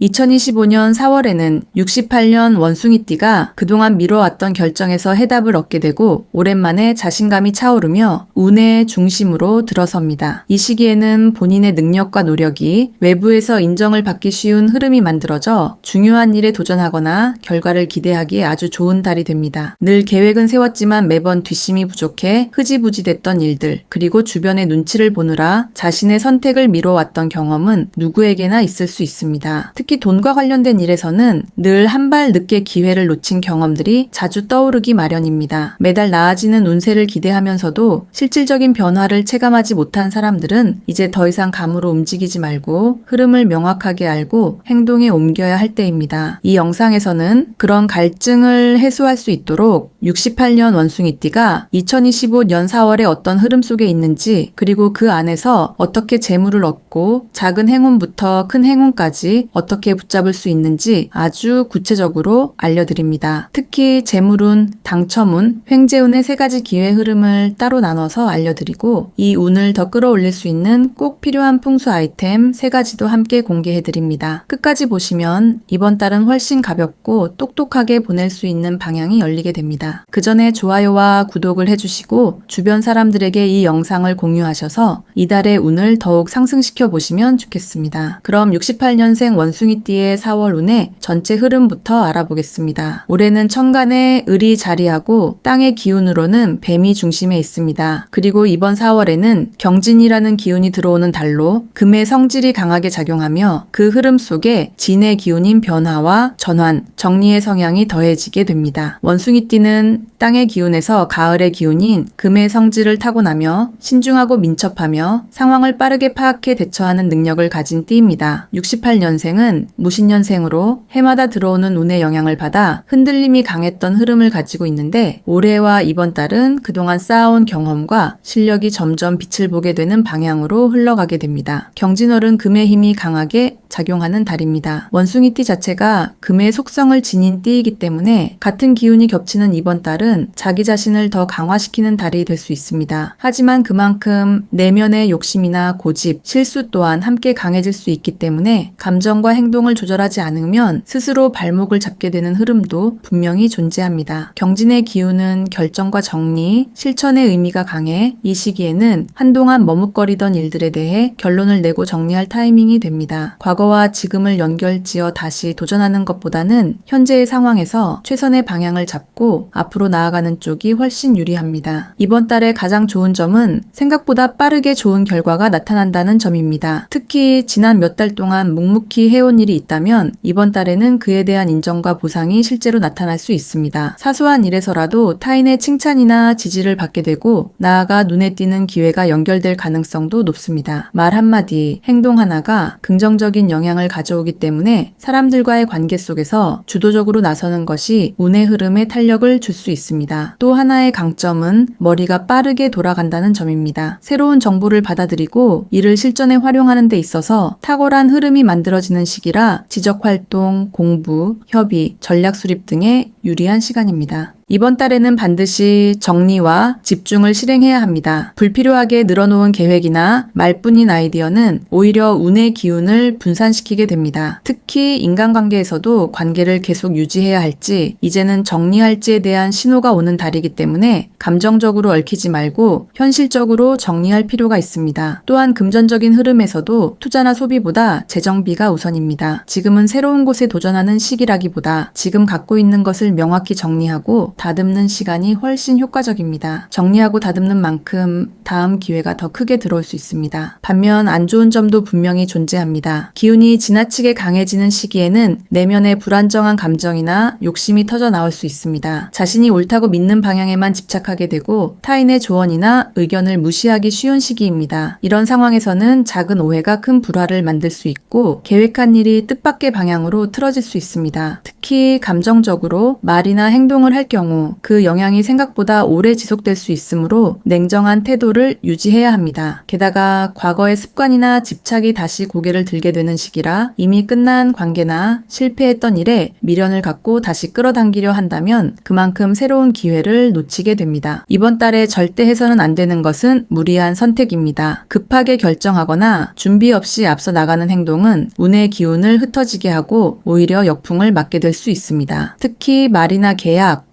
2025년 4월에는 68년 원숭이띠가 그동안 미뤄왔던 결정에서 해답을 얻게 되고 오랜만에 자신감이 차오르며 운의 중심으로 들어섭니다. 이 시기에는 본인의 능력과 노력이 외부에서 인정을 받기 쉬운 흐름이 만들어져 중요한 일에 도전하거나 결과를 기대하기에 아주 좋은 달이 됩니다. 늘 계획은 세웠지만 매번 뒷심이 부족해 흐지부지 됐던 일들, 그리고 주변의 눈치를 보느라 자신의 선택을 미뤄왔던 경험은 누구에게나 있을 수 있습니다. 특히 돈과 관련된 일에서는 늘 한 발 늦게 기회를 놓친 경험들이 자주 떠오르기 마련입니다. 매달 나아지는 운세를 기대하면서도 실질적인 변화를 체감하지 못한 사람들은 이제 더 이상 감으로 움직이지 말고 흐름을 명확하게 알고 행동에 옮겨야 할 때입니다. 이 영상에서는 그런 갈증을 해소할 수 있도록 68년 원숭이띠가 2025년 4월에 어떤 흐름 속에 있는지, 그리고 그 안에서 어떻게 재물을 얻고 작은 행운부터 큰 행운까지 어떻게 붙잡을 수 있는지 아주 구체적으로 알려드립니다. 특히 재물운, 당첨운, 횡재운의 세 가지 기회 흐름을 따로 나눠서 알려드리고 이 운을 더 끌어올릴 수 있는 꼭 필요한 풍수 아이템 세 가지도 함께 공개해드립니다. 끝까지 보시면 이번 달은 훨씬 가볍고 똑똑하게 보낼 수 있는 방향이 열리게 됩니다. 그 전에 좋아요와 구독을 해주시고 주변 사람들에게 이 영상을 공유하셔서 이달의 운을 더욱 상승시켜 보시면 좋겠습니다. 그럼 68년생 원숭이띠의 4월 운의 전체 흐름부터 알아보겠습니다. 올해는 천간에 을이 자리하고 땅의 기운으로는 뱀이 중심에 있습니다. 그리고 이번 4월에는 경진이라는 기운이 들어오는 달로 금의 성질이 강하게 작용하며 그 흐름 속에 진의 기운인 변화와 전환, 정리의 성향이 더해지게 됩니다. 원숭이띠는 땅의 기운에서 가을의 기운인 금의 성질을 타고나며 신중하고 민첩하며 상황을 빠르게 파악해 대처하는 능력을 가진 띠입니다. 68년생은 무신년생으로 해마다 들어오는 운의 영향을 받아 흔들림이 강했던 흐름을 가지고 있는데 올해와 이번 달은 그동안 쌓아온 경험과 실력이 점점 빛을 보게 되는 방향으로 흘러가게 됩니다. 경진월은 금의 힘이 강하게 작용하는 달입니다. 원숭이띠 자체가 금의 속성을 지닌 띠이기 때문에 같은 기운이 겹치는 이번 달은 자기 자신을 더 강화시키는 달이 될 수 있습니다. 하지만 그만큼 내면의 욕심이나 고집, 실수 또한 함께 강해질 수 있기 때문에 감정과 행동을 조절하지 않으면 스스로 발목을 잡게 되는 흐름도 분명히 존재합니다. 경진의 기운은 결정과 정리, 실천의 의미가 강해 이 시기에는 한동안 머뭇거리던 일들에 대해 결론을 내고 정리할 타이밍이 됩니다. 과거와 지금을 연결지어 다시 도전하는 것보다는 현재의 상황에서 최선의 방향을 잡고 앞으로 나아가는 쪽이 훨씬 유리합니다. 이번 달의 가장 좋은 점은 생각보다 빠르게 좋은 결과가 나타난다는 점입니다. 특히 지난 몇 달 동안 묵묵히 해온 일이 있다면 이번 달에는 그에 대한 인정과 보상이 실제로 나타날 수 있습니다. 사소한 일에서라도 타인의 칭찬이나 지지를 받게 되고 나아가 눈에 띄는 기회가 연결될 가능성도 높습니다. 말 한마디, 행동 하나가 긍정적인 영향을 가져오기 때문에 사람들과의 관계 속에서 주도적으로 나서는 것이 운의 흐름에 탄력을 줄 수 있습니다. 또 하나의 강점은 머리가 빠르게 돌아간다는 점입니다. 새로운 정보를 받아들이고 이를 실전에 활용하는 데 있어서 탁월한 흐름이 만들어지는 시기라 지적활동, 공부, 협의, 전략 수립 등에 유리한 시간입니다. 이번 달에는 반드시 정리와 집중을 실행해야 합니다. 불필요하게 늘어놓은 계획이나 말뿐인 아이디어는 오히려 운의 기운을 분산시키게 됩니다. 특히 인간관계에서도 관계를 계속 유지해야 할지 이제는 정리할지에 대한 신호가 오는 달이기 때문에 감정적으로 얽히지 말고 현실적으로 정리할 필요가 있습니다. 또한 금전적인 흐름에서도 투자나 소비보다 재정비가 우선입니다. 지금은 새로운 곳에 도전하는 시기라기보다 지금 갖고 있는 것을 명확히 정리하고 다듬는 시간이 훨씬 효과적입니다. 정리하고 다듬는 만큼 다음 기회가 더 크게 들어올 수 있습니다. 반면 안 좋은 점도 분명히 존재합니다. 기운이 지나치게 강해지는 시기에는 내면의 불안정한 감정이나 욕심이 터져 나올 수 있습니다. 자신이 옳다고 믿는 방향에만 집착하게 되고 타인의 조언이나 의견을 무시하기 쉬운 시기입니다. 이런 상황에서는 작은 오해가 큰 불화를 만들 수 있고 계획한 일이 뜻밖의 방향으로 틀어질 수 있습니다. 특히 감정적으로 말이나 행동을 할 경우 경우 그 영향이 생각보다 오래 지속될 수 있으므로 냉정한 태도를 유지해야 합니다. 게다가 과거의 습관이나 집착이 다시 고개를 들게 되는 시기라 이미 끝난 관계나 실패했던 일에 미련을 갖고 다시 끌어당기려 한다면 그만큼 새로운 기회를 놓치게 됩니다. 이번 달에 절대 해서는 안 되는 것은 무리한 선택입니다. 급하게 결정하거나 준비 없이 앞서 나가는 행동은 운의 기운을 흩어지게 하고 오히려 역풍을 맞게 될 수 있습니다. 특히 말이나 계약,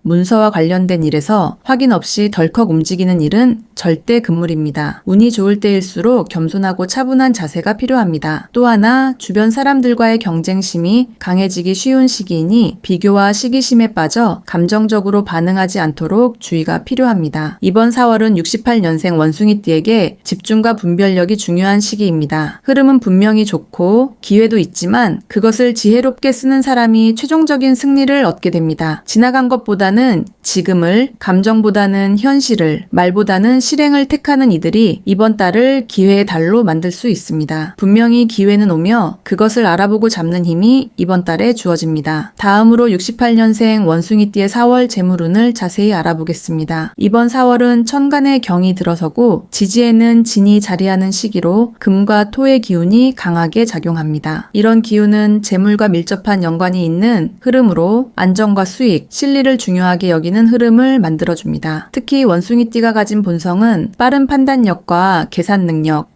문서와 관련된 일에서 확인 없이 덜컥 움직이는 일은 절대 금물입니다. 운이 좋을 때일수록 겸손하고 차분한 자세가 필요합니다. 또 하나, 주변 사람들과의 경쟁심이 강해지기 쉬운 시기이니 비교와 시기심에 빠져 감정적으로 반응하지 않도록 주의가 필요합니다. 이번 4월은 68년생 원숭이띠에게 집중과 분별력이 중요한 시기입니다. 흐름은 분명히 좋고 기회도 있지만 그것을 지혜롭게 쓰는 사람이 최종적인 승리를 얻게 됩니다. 지나간 것보다는 지금을, 감정보다는 현실을, 말보다는 실행을 택하는 이들이 이번 달을 기회의 달로 만들 수 있습니다. 분명히 기회는 오며 그것을 알아보고 잡는 힘이 이번 달에 주어집니다. 다음으로 68년생 원숭이띠의 4월 재물운을 자세히 알아보겠습니다. 이번 4월은 천간의 경이 들어서고 지지에는 진이 자리하는 시기로 금과 토의 기운이 강하게 작용합니다. 이런 기운은 재물과 밀접한 연관이 있는 흐름으로 안정과 수익, 실리를 중요하게 여기는 흐름을 만들어줍니다. 특히 원숭이띠가 가진 본성은 빠른 판단력과 계산 능력,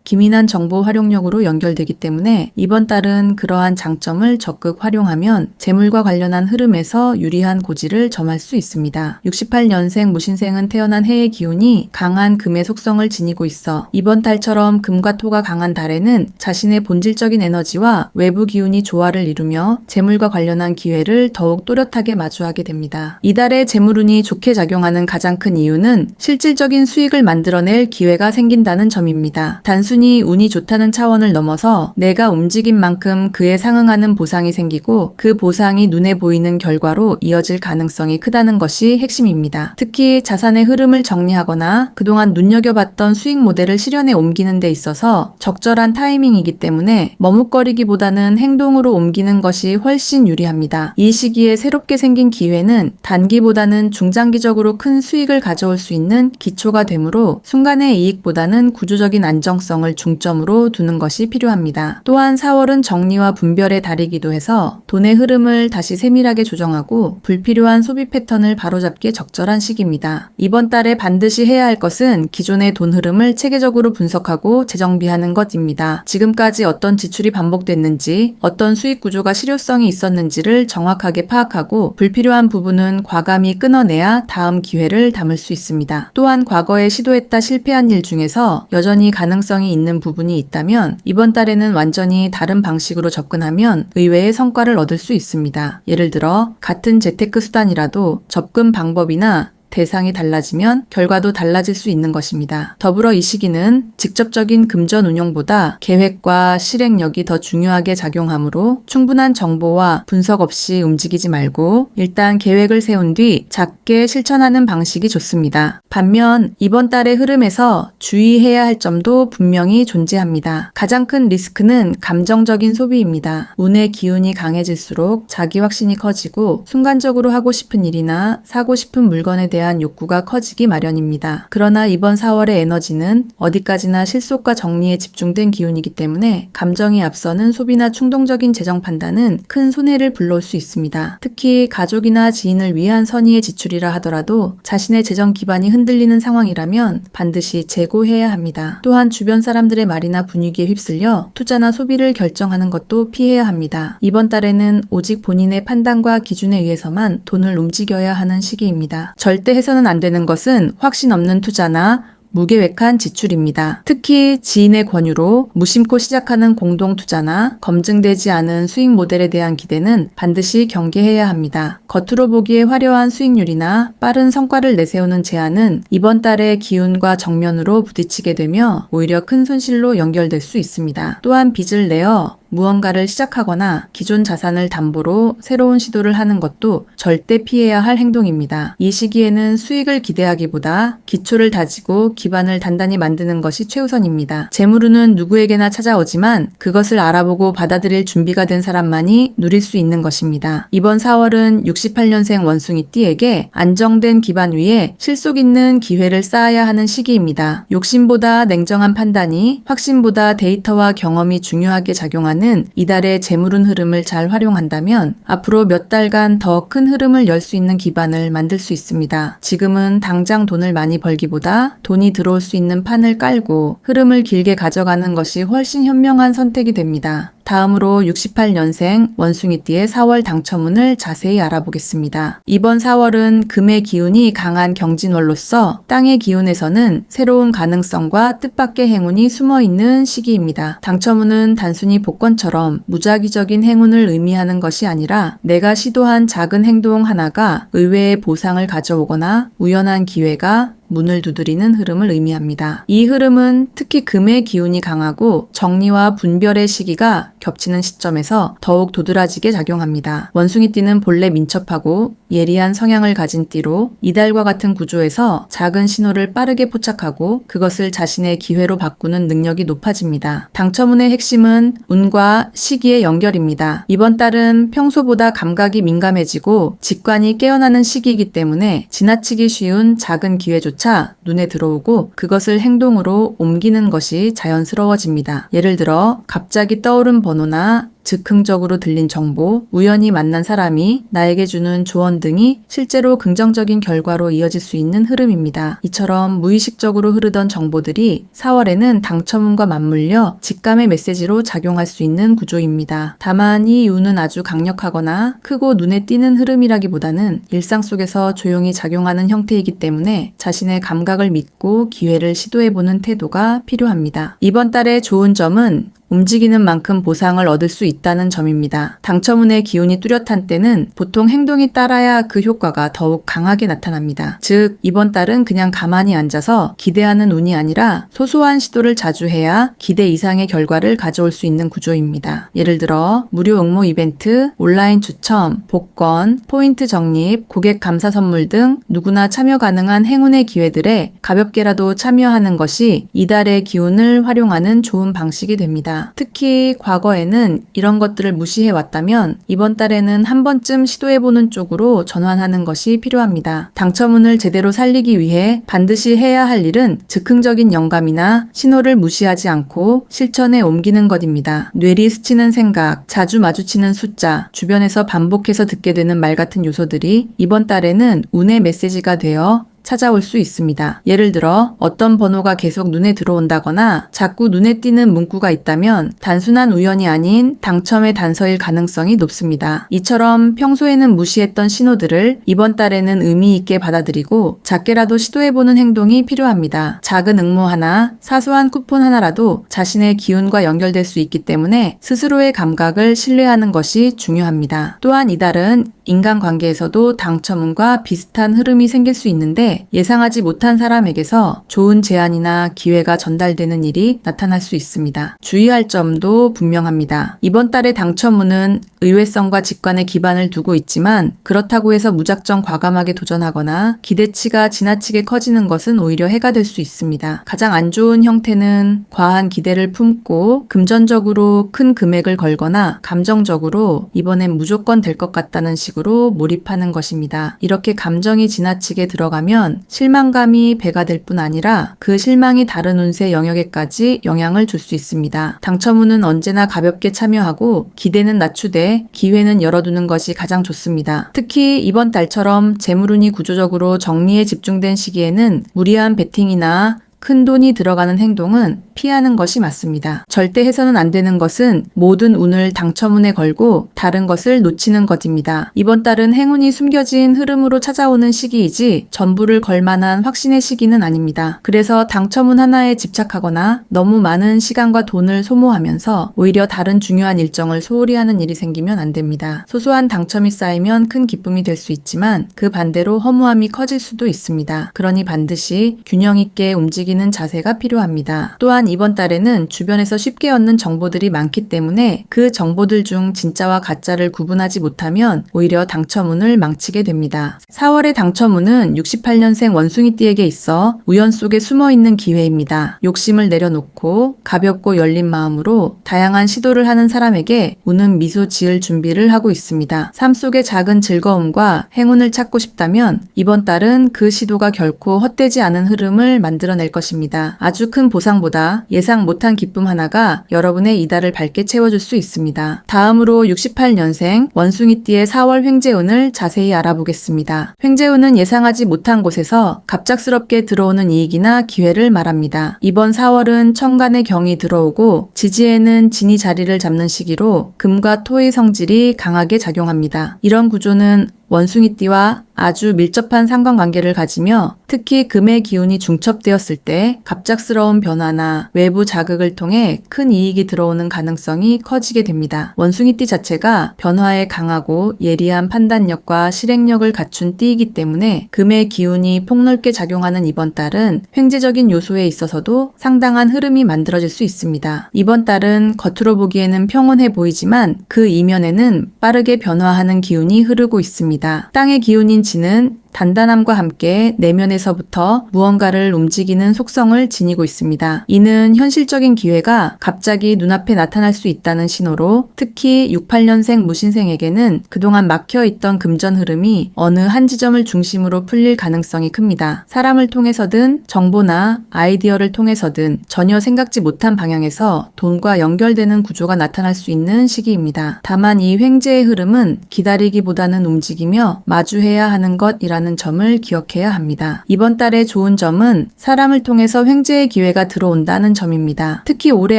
기민한 정보 활용력으로 연결되기 때문에 이번 달은 그러한 장점을 적극 활용하면 재물과 관련한 흐름에서 유리한 고지를 점할 수 있습니다. 68년생 무신생은 태어난 해의 기운이 강한 금의 속성을 지니고 있어 이번 달처럼 금과 토가 강한 달에는 자신의 본질적인 에너지와 외부 기운이 조화를 이루며 재물과 관련한 기회를 더욱 또렷하게 마주하게 됩니다. 이달의 재물운이 좋게 작용하는 가장 큰 이유는 실질적인 수익을 만들어낼 기회가 생긴다는 점입니다. 단순히 운이 좋다는 차원을 넘어서 내가 움직인 만큼 그에 상응하는 보상이 생기고 그 보상이 눈에 보이는 결과로 이어질 가능성이 크다는 것이 핵심입니다. 특히 자산의 흐름을 정리하거나 그동안 눈여겨봤던 수익 모델을 실현에 옮기는 데 있어서 적절한 타이밍이기 때문에 머뭇거리기보다는 행동으로 옮기는 것이 훨씬 유리합니다. 이 시기에 새롭게 생긴 기회는 단기보다는 중장기적으로 큰 수익을 가져올 수 있는 기초가 되므로 순간의 이익보다는 구조적인 안정성을 중점으로 두는 것이 필요합니다. 또한 4월은 정리와 분별의 달이기도 해서 돈의 흐름을 다시 세밀하게 조정하고 불필요한 소비 패턴을 바로잡기에 적절한 시기입니다. 이번 달에 반드시 해야 할 것은 기존의 돈 흐름을 체계적으로 분석하고 재정비하는 것입니다. 지금까지 어떤 지출이 반복됐는지, 어떤 수익 구조가 실효성이 있었는지를 정확하게 파악하고 불필요한 부분은 과감히 끊어내야 다음 기회를 담을 수 있습니다. 또한 과거에 시도했다 실패한 일 중에서 여전히 가능성이 있는 부분이 있다면 이번 달에는 완전히 다른 방식으로 접근하면 의외의 성과를 얻을 수 있습니다. 예를 들어 같은 재테크 수단이라도 접근 방법이나 대상이 달라지면 결과도 달라질 수 있는 것입니다. 더불어 이 시기는 직접적인 금전 운용보다 계획과 실행력이 더 중요하게 작용하므로 충분한 정보와 분석 없이 움직이지 말고 일단 계획을 세운 뒤 작게 실천하는 방식이 좋습니다. 반면 이번 달의 흐름에서 주의해야 할 점도 분명히 존재합니다. 가장 큰 리스크는 감정적인 소비입니다. 운의 기운이 강해질수록 자기 확신이 커지고 순간적으로 하고 싶은 일이나 사고 싶은 물건에 대한 욕구가 커지기 마련입니다. 그러나 이번 4월의 에너지는 어디까지나 실속과 정리에 집중된 기운이기 때문에 감정이 앞서는 소비나 충동적인 재정 판단은 큰 손해를 불러올 수 있습니다. 특히 가족이나 지인을 위한 선의의 지출이라 하더라도 자신의 재정 기반이 흔들리는 상황이라면 반드시 재고해야 합니다. 또한 주변 사람들의 말이나 분위기에 휩쓸려 투자나 소비를 결정하는 것도 피해야 합니다. 이번 달에는 오직 본인의 판단과 기준에 의해서만 돈을 움직여야 하는 시기입니다. 절대 해서는 안 되는 것은 확신 없는 투자나 무계획한 지출입니다. 특히 지인의 권유로 무심코 시작하는 공동 투자나 검증되지 않은 수익 모델에 대한 기대는 반드시 경계해야 합니다. 겉으로 보기에 화려한 수익률이나 빠른 성과를 내세우는 제안은 이번 달의 기운과 정면으로 부딪히게 되며 오히려 큰 손실로 연결될 수 있습니다. 또한 빚을 내어 무언가를 시작하거나 기존 자산을 담보로 새로운 시도를 하는 것도 절대 피해야 할 행동입니다. 이 시기에는 수익을 기대하기보다 기초를 다지고 기반을 단단히 만드는 것이 최우선입니다. 재물운은 누구에게나 찾아오지만 그것을 알아보고 받아들일 준비가 된 사람만이 누릴 수 있는 것입니다. 이번 4월은 68년생 원숭이띠에게 안정된 기반 위에 실속 있는 기회를 쌓아야 하는 시기입니다. 욕심보다 냉정한 판단이 확신보다 데이터와 경험이 중요하게 작용하는 이달의 재물운 흐름을 잘 활용한다면 앞으로 몇 달간 더 큰 흐름을 열 수 있는 기반을 만들 수 있습니다. 지금은 당장 돈을 많이 벌기보다 돈이 들어올 수 있는 판을 깔고 흐름을 길게 가져가는 것이 훨씬 현명한 선택이 됩니다. 다음으로 68년생 원숭이띠의 4월 당첨운을 자세히 알아보겠습니다. 이번 4월은 금의 기운이 강한 경진월로서 땅의 기운에서는 새로운 가능성과 뜻밖의 행운이 숨어있는 시기입니다. 당첨운은 단순히 복권처럼 무작위적인 행운을 의미하는 것이 아니라 내가 시도한 작은 행동 하나가 의외의 보상을 가져오거나 우연한 기회가 문을 두드리는 흐름을 의미합니다. 이 흐름은 특히 금의 기운이 강하고 정리와 분별의 시기가 겹치는 시점에서 더욱 도드라지게 작용합니다. 원숭이띠는 본래 민첩하고 예리한 성향을 가진 띠로 이달과 같은 구조에서 작은 신호를 빠르게 포착하고 그것을 자신의 기회로 바꾸는 능력이 높아집니다. 당첨운의 핵심은 운과 시기의 연결입니다. 이번 달은 평소보다 감각이 민감해지고 직관이 깨어나는 시기이기 때문에 지나치기 쉬운 작은 기회조차 눈에 들어오고 그것을 행동으로 옮기는 것이 자연스러워집니다. 예를 들어 갑자기 떠오른 번호나 즉흥적으로 들린 정보, 우연히 만난 사람이 나에게 주는 조언 등이 실제로 긍정적인 결과로 이어질 수 있는 흐름입니다. 이처럼 무의식적으로 흐르던 정보들이 4월에는 당첨운과 맞물려 직감의 메시지로 작용할 수 있는 구조입니다. 다만 이 운은 아주 강력하거나 크고 눈에 띄는 흐름이라기보다는 일상 속에서 조용히 작용하는 형태이기 때문에 자신의 감각을 믿고 기회를 시도해보는 태도가 필요합니다. 이번 달의 좋은 점은 움직이는 만큼 보상을 얻을 수 있다는 점입니다. 당첨운의 기운이 뚜렷한 때는 보통 행동이 따라야 그 효과가 더욱 강하게 나타납니다. 즉, 이번 달은 그냥 가만히 앉아서 기대하는 운이 아니라 소소한 시도를 자주 해야 기대 이상의 결과를 가져올 수 있는 구조입니다. 예를 들어 무료 응모 이벤트, 온라인 추첨, 복권, 포인트 적립, 고객 감사 선물 등 누구나 참여 가능한 행운의 기회들에 가볍게라도 참여하는 것이 이달의 기운을 활용하는 좋은 방식이 됩니다. 특히 과거에는 이런 것들을 무시해 왔다면 이번 달에는 한 번쯤 시도해보는 쪽으로 전환하는 것이 필요합니다. 당첨운을 제대로 살리기 위해 반드시 해야 할 일은 즉흥적인 영감이나 신호를 무시하지 않고 실천에 옮기는 것입니다. 뇌리 스치는 생각, 자주 마주치는 숫자, 주변에서 반복해서 듣게 되는 말 같은 요소들이 이번 달에는 운의 메시지가 되어 찾아올 수 있습니다. 예를 들어 어떤 번호가 계속 눈에 들어온다거나 자꾸 눈에 띄는 문구가 있다면 단순한 우연이 아닌 당첨의 단서일 가능성이 높습니다. 이처럼 평소에는 무시했던 신호들을 이번 달에는 의미 있게 받아들이고 작게라도 시도해보는 행동이 필요합니다. 작은 응모 하나, 사소한 쿠폰 하나라도 자신의 기운과 연결될 수 있기 때문에 스스로의 감각을 신뢰하는 것이 중요합니다. 또한 이달은 인간관계에서도 당첨운과 비슷한 흐름이 생길 수 있는데 예상하지 못한 사람에게서 좋은 제안이나 기회가 전달되는 일이 나타날 수 있습니다. 주의할 점도 분명합니다. 이번 달의 당첨운은 의외성과 직관에 기반을 두고 있지만 그렇다고 해서 무작정 과감하게 도전하거나 기대치가 지나치게 커지는 것은 오히려 해가 될 수 있습니다. 가장 안 좋은 형태는 과한 기대를 품고 금전적으로 큰 금액을 걸거나 감정적으로 이번엔 무조건 될 것 같다는 식으로 몰입하는 것입니다. 이렇게 감정이 지나치게 들어가면 실망감이 배가 될 뿐 아니라 그 실망이 다른 운세 영역에까지 영향을 줄 수 있습니다. 당첨운은 언제나 가볍게 참여하고 기대는 낮추되 기회는 열어두는 것이 가장 좋습니다. 특히 이번 달처럼 재물운이 구조적으로 정리에 집중된 시기에는 무리한 베팅이나 큰 돈이 들어가는 행동은 피하는 것이 맞습니다. 절대 해서는 안 되는 것은 모든 운을 당첨운에 걸고 다른 것을 놓치는 것입니다. 이번 달은 행운이 숨겨진 흐름으로 찾아오는 시기이지 전부를 걸 만한 확신의 시기는 아닙니다. 그래서 당첨운 하나에 집착하거나 너무 많은 시간과 돈을 소모하면서 오히려 다른 중요한 일정을 소홀히 하는 일이 생기면 안 됩니다. 소소한 당첨이 쌓이면 큰 기쁨이 될 수 있지만 그 반대로 허무함이 커질 수도 있습니다. 그러니 반드시 균형 있게 움직이는 자세가 필요합니다. 또한 또한 이번 달에는 주변에서 쉽게 얻는 정보들이 많기 때문에 그 정보들 중 진짜와 가짜를 구분하지 못하면 오히려 당첨운을 망치게 됩니다. 4월의 당첨운은 68년생 원숭이띠에게 있어 우연 속에 숨어있는 기회입니다. 욕심을 내려놓고 가볍고 열린 마음으로 다양한 시도를 하는 사람에게 운은 미소 지을 준비를 하고 있습니다. 삶 속의 작은 즐거움과 행운을 찾고 싶다면 이번 달은 그 시도가 결코 헛되지 않은 흐름을 만들어낼 것입니다. 아주 큰 보상보다 예상 못한 기쁨 하나가 여러분의 이달을 밝게 채워줄 수 있습니다. 다음으로 68년생 원숭이띠의 4월 횡재운을 자세히 알아보겠습니다. 횡재운은 예상하지 못한 곳에서 갑작스럽게 들어오는 이익이나 기회를 말합니다. 이번 4월은 천간의 경이 들어오고 지지에는 진이 자리를 잡는 시기로 금과 토의 성질이 강하게 작용합니다. 이런 구조는 원숭이띠와 아주 밀접한 상관관계를 가지며 특히 금의 기운이 중첩되었을 때 갑작스러운 변화나 외부 자극을 통해 큰 이익이 들어오는 가능성이 커지게 됩니다. 원숭이띠 자체가 변화에 강하고 예리한 판단력과 실행력을 갖춘 띠이기 때문에 금의 기운이 폭넓게 작용하는 이번 달은 횡재적인 요소에 있어서도 상당한 흐름이 만들어질 수 있습니다. 이번 달은 겉으로 보기에는 평온해 보이지만 그 이면에는 빠르게 변화하는 기운이 흐르고 있습니다. 땅의 기운인 지는 단단함과 함께 내면에서부터 무언가를 움직이는 속성을 지니고 있습니다. 이는 현실적인 기회가 갑자기 눈앞에 나타날 수 있다는 신호로 특히 68년생 무신생에게는 그동안 막혀있던 금전 흐름이 어느 한 지점을 중심으로 풀릴 가능성이 큽니다. 사람을 통해서든 정보나 아이디어를 통해서든 전혀 생각지 못한 방향에서 돈과 연결되는 구조가 나타날 수 있는 시기입니다. 다만 이 횡재의 흐름은 기다리기보다는 움직이며 마주해야 하는 것이라는 점을 기억해야 합니다. 이번 달의 좋은 점은 사람을 통해서 횡재의 기회가 들어온다는 점입니다. 특히 오래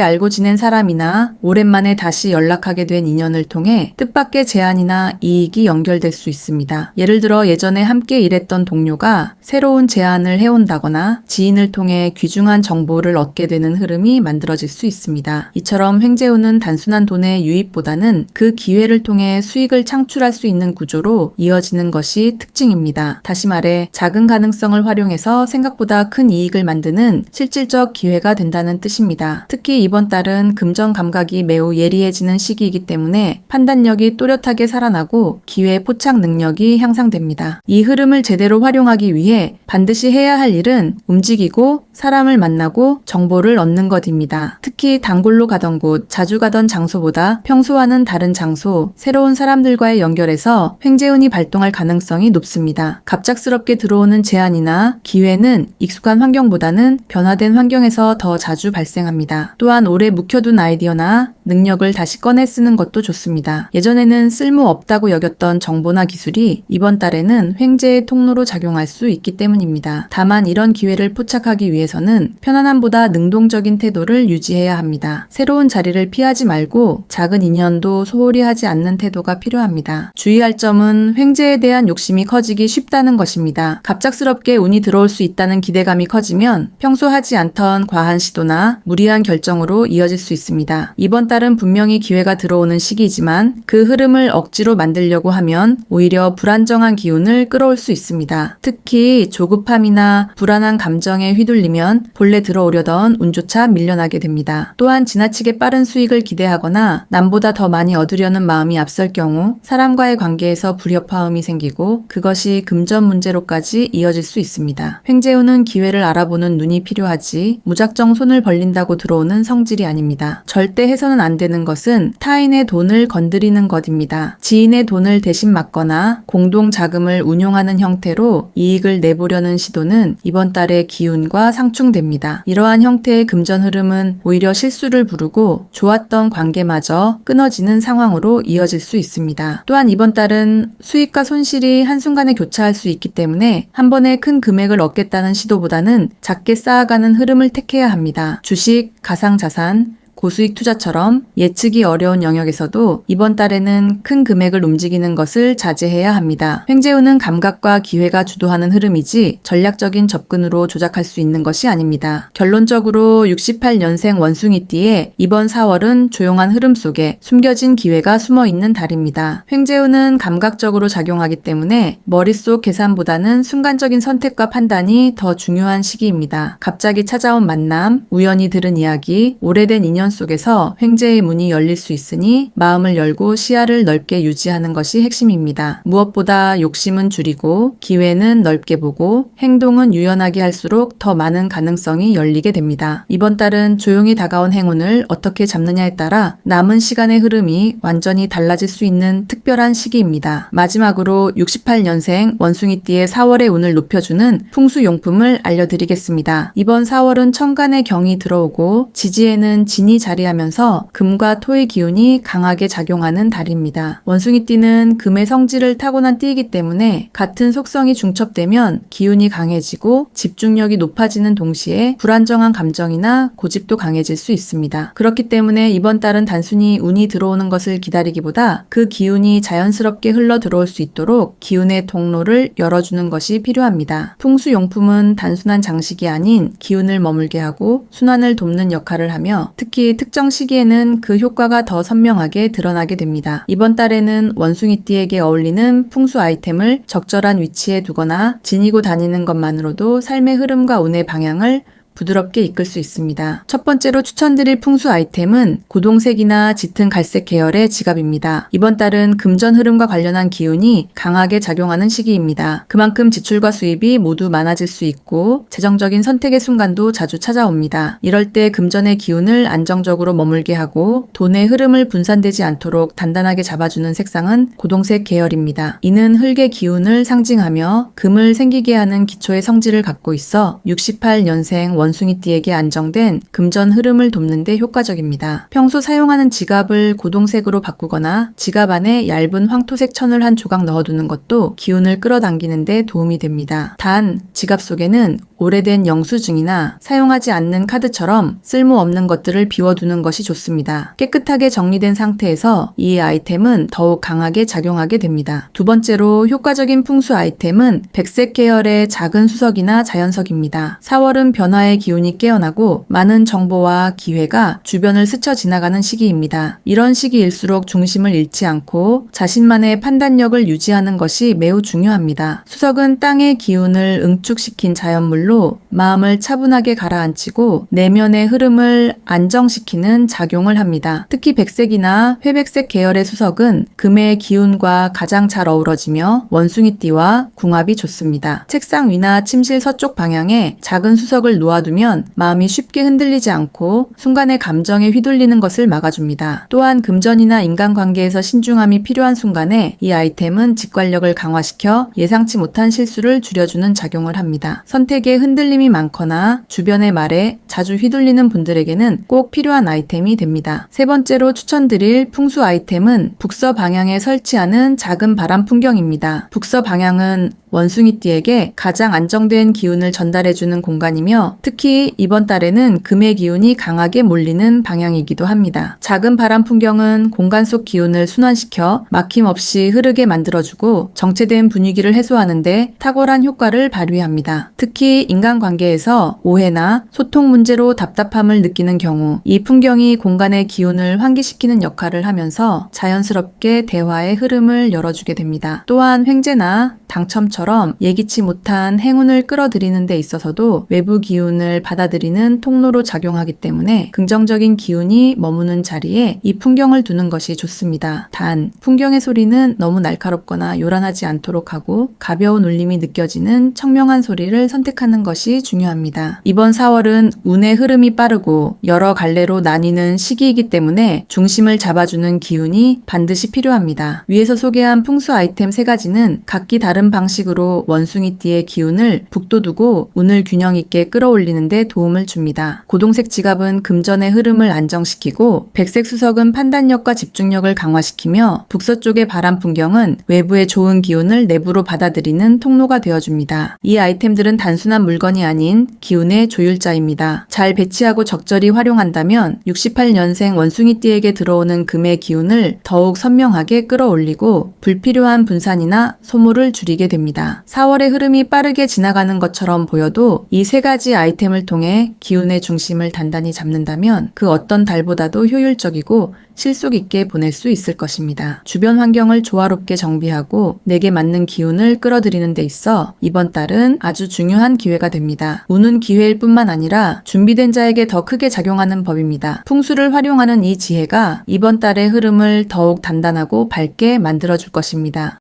알고 지낸 사람이나 오랜만에 다시 연락하게 된 인연을 통해 뜻밖의 제안이나 이익이 연결될 수 있습니다. 예를 들어 예전에 함께 일했던 동료가 새로운 제안을 해온다거나 지인을 통해 귀중한 정보를 얻게 되는 흐름이 만들어질 수 있습니다. 이처럼 횡재운은 단순한 돈의 유입보다는 그 기회를 통해 수익을 창출할 수 있는 구조로 이어지는 것이 특징입니다. 다시 말해 작은 가능성을 활용해서 생각보다 큰 이익을 만드는 실질적 기회가 된다는 뜻입니다. 특히 이번 달은 금전 감각이 매우 예리해지는 시기이기 때문에 판단력이 또렷하게 살아나고 기회 포착 능력이 향상됩니다. 이 흐름을 제대로 활용하기 위해 반드시 해야 할 일은 움직이고 사람을 만나고 정보를 얻는 것입니다. 특히 단골로 가던 곳, 자주 가던 장소보다 평소와는 다른 장소, 새로운 사람들과의 연결에서 횡재운이 발동할 가능성이 높습니다. 갑작스럽게 들어오는 제안이나 기회는 익숙한 환경보다는 변화된 환경에서 더 자주 발생합니다. 또한 오래 묵혀둔 아이디어나 능력을 다시 꺼내 쓰는 것도 좋습니다. 예전에는 쓸모없다고 여겼던 정보나 기술이 이번 달에는 횡재의 통로로 작용할 수 있기 때문입니다. 다만 이런 기회를 포착하기 위해서는 편안함보다 능동적인 태도를 유지해야 합니다. 새로운 자리를 피하지 말고 작은 인연도 소홀히 하지 않는 태도가 필요합니다. 주의할 점은 횡재에 대한 욕심이 커지기 쉽다는 것입니다. 갑작스럽게 운이 들어올 수 있다는 기대감이 커지면 평소 하지 않던 과한 시도나 무리한 결정으로 이어질 수 있습니다. 이번 달은 분명히 기회가 들어오는 시기이지만 그 흐름을 억지로 만들려고 하면 오히려 불안정한 기운을 끌어올 수 있습니다. 특히 조급함이나 불안한 감정에 휘둘리면 본래 들어오려던 운조차 밀려나게 됩니다. 또한 지나치게 빠른 수익을 기대하거나 남보다 더 많이 얻으려는 마음이 앞설 경우 사람과의 관계에서 불협화음이 생기고 그것이 금전 문제로까지 이어질 수 있습니다. 횡재운은 기회를 알아보는 눈이 필요하지 무작정 손을 벌린다고 들어오는 성질이 아닙니다. 절대 해서는 안 되는 것은 타인의 돈을 건드리는 것입니다. 지인의 돈을 대신 맡거나 공동 자금을 운용하는 형태로 이익을 내보려는 시도는 이번 달의 기운과 상충됩니다. 이러한 형태의 금전 흐름은 오히려 실수를 부르고 좋았던 관계마저 끊어지는 상황으로 이어질 수 있습니다. 또한 이번 달은 수익과 손실이 한순간에 교차할 수 있기 때문에 한 번에 큰 금액을 얻겠다는 시도보다는 작게 쌓아가는 흐름을 택해야 합니다. 주식, 가상자산, 고수익 투자처럼 예측이 어려운 영역에서도 이번 달에는 큰 금액을 움직이는 것을 자제해야 합니다. 횡재운은 감각과 기회가 주도하는 흐름이지 전략적인 접근으로 조작할 수 있는 것이 아닙니다. 결론적으로 68년생 원숭이띠의 이번 4월은 조용한 흐름 속에 숨겨진 기회가 숨어 있는 달입니다. 횡재운은 감각적으로 작용하기 때문에 머릿속 계산보다는 순간적인 선택과 판단이 더 중요한 시기입니다. 갑자기 찾아온 만남, 우연히 들은 이야기, 오래된 인연 속에서 횡재의 문이 열릴 수 있으니 마음을 열고 시야를 넓게 유지하는 것이 핵심입니다. 무엇보다 욕심은 줄이고 기회는 넓게 보고 행동은 유연하게 할수록 더 많은 가능성이 열리게 됩니다. 이번 달은 조용히 다가온 행운을 어떻게 잡느냐에 따라 남은 시간의 흐름이 완전히 달라질 수 있는 특별한 시기입니다. 마지막으로 68년생 원숭이띠의 4월의 운을 높여주는 풍수용품을 알려드리겠습니다. 이번 4월은 천간에 경이 들어오고 지지에는 진이 자리하면서 금과 토의 기운이 강하게 작용하는 달입니다. 원숭이띠는 금의 성질을 타고난 띠이기 때문에 같은 속성이 중첩되면 기운이 강해지고 집중력이 높아지는 동시에 불안정한 감정이나 고집도 강해질 수 있습니다. 그렇기 때문에 이번 달은 단순히 운이 들어오는 것을 기다리기보다 그 기운이 자연스럽게 흘러 들어올 수 있도록 기운의 통로를 열어주는 것이 필요합니다. 풍수용품은 단순한 장식이 아닌 기운을 머물게 하고 순환을 돕는 역할을 하며 특히 특정 시기에는 그 효과가 더 선명하게 드러나게 됩니다. 이번 달에는 원숭이띠에게 어울리는 풍수 아이템을 적절한 위치에 두거나 지니고 다니는 것만으로도 삶의 흐름과 운의 방향을 부드럽게 이끌 수 있습니다. 첫 번째로 추천드릴 풍수 아이템은 고동색이나 짙은 갈색 계열의 지갑입니다. 이번 달은 금전 흐름과 관련한 기운이 강하게 작용하는 시기입니다. 그만큼 지출과 수입이 모두 많아질 수 있고 재정적인 선택의 순간도 자주 찾아옵니다. 이럴 때 금전의 기운을 안정적으로 머물게 하고 돈의 흐름을 분산되지 않도록 단단하게 잡아주는 색상은 고동색 계열입니다. 이는 흙의 기운을 상징하며 금을 생기게 하는 기초의 성질을 갖고 있어 68년생 원숭이띠에게 안정된 금전 흐름을 돕는 데 효과적입니다. 평소 사용하는 지갑을 고동색으로 바꾸거나 지갑 안에 얇은 황토색 천을 한 조각 넣어두는 것도 기운을 끌어당기는 데 도움이 됩니다. 단, 지갑 속에는 오래된 영수증이나 사용하지 않는 카드처럼 쓸모없는 것들을 비워두는 것이 좋습니다. 깨끗하게 정리된 상태에서 이 아이템은 더욱 강하게 작용하게 됩니다. 두 번째로 효과적인 풍수 아이템은 백색 계열의 작은 수석이나 자연석입니다. 4월은 변화의 기운이 깨어나고 많은 정보와 기회가 주변을 스쳐 지나가는 시기입니다. 이런 시기일수록 중심을 잃지 않고 자신만의 판단력을 유지하는 것이 매우 중요합니다. 수석은 땅의 기운을 응축시킨 자연물로 마음을 차분하게 가라앉히고 내면의 흐름을 안정시키는 작용을 합니다. 특히 백색이나 회백색 계열의 수석은 금의 기운과 가장 잘 어우러지며 원숭이띠와 궁합이 좋습니다. 책상 위나 침실 서쪽 방향에 작은 수석을 놓아두면 마음이 쉽게 흔들리지 않고 순간의 감정에 휘둘리는 것을 막아줍니다. 또한 금전이나 인간관계에서 신중함이 필요한 순간에 이 아이템은 직관력을 강화시켜 예상치 못한 실수를 줄여주는 작용을 합니다. 선택에 흔들림이 많거나 주변의 말에 자주 휘둘리는 분들에게는 꼭 필요한 아이템이 됩니다. 세 번째로 추천드릴 풍수 아이템은 북서 방향에 설치하는 작은 바람 풍경입니다. 북서 방향은 원숭이띠에게 가장 안정된 기운을 전달해주는 공간이며 특히 이번 달에는 금의 기운이 강하게 몰리는 방향이기도 합니다. 작은 바람 풍경은 공간 속 기운을 순환시켜 막힘없이 흐르게 만들어주고 정체된 분위기를 해소하는데 탁월한 효과를 발휘합니다. 특히 인간관계에서 오해나 소통 문제로 답답함을 느끼는 경우 이 풍경이 공간의 기운을 환기시키는 역할을 하면서 자연스럽게 대화의 흐름을 열어주게 됩니다. 또한 횡재나 당첨처럼 예기치 못한 행운을 끌어들이는 데 있어서도 외부 기운을 받아들이는 통로로 작용하기 때문에 긍정적인 기운이 머무는 자리에 이 풍경을 두는 것이 좋습니다. 단, 풍경의 소리는 너무 날카롭거나 요란하지 않도록 하고 가벼운 울림이 느껴지는 청명한 소리를 선택하는 것이 중요합니다. 이번 4월은 운의 흐름이 빠르고 여러 갈래로 나뉘는 시기이기 때문에 중심을 잡아주는 기운이 반드시 필요합니다. 위에서 소개한 풍수 아이템 3가지는 각기 다른 방식으로 방식으로 원숭이띠의 기운을 북돋우고 운을 균형 있게 끌어올리는 데 도움을 줍니다. 고동색 지갑은 금전의 흐름을 안정시키고 백색 수석은 판단력과 집중력을 강화시키며 북서쪽의 바람 풍경은 외부의 좋은 기운을 내부로 받아들이는 통로가 되어줍니다. 이 아이템들은 단순한 물건이 아닌 기운의 조율자입니다. 잘 배치하고 적절히 활용한다면 68년생 원숭이띠에게 들어오는 금의 기운을 더욱 선명하게 끌어올리고 불필요한 분산이나 소모를 줄이게 됩니다. 4월의 흐름이 빠르게 지나가는 것처럼 보여도 이 세 가지 아이템을 통해 기운의 중심을 단단히 잡는다면 그 어떤 달보다도 효율적이고 실속 있게 보낼 수 있을 것입니다. 주변 환경을 조화롭게 정비하고 내게 맞는 기운을 끌어들이는 데 있어 이번 달은 아주 중요한 기회가 됩니다. 운은 기회일 뿐만 아니라 준비된 자에게 더 크게 작용하는 법입니다. 풍수를 활용하는 이 지혜가 이번 달의 흐름을 더욱 단단하고 밝게 만들어줄 것입니다.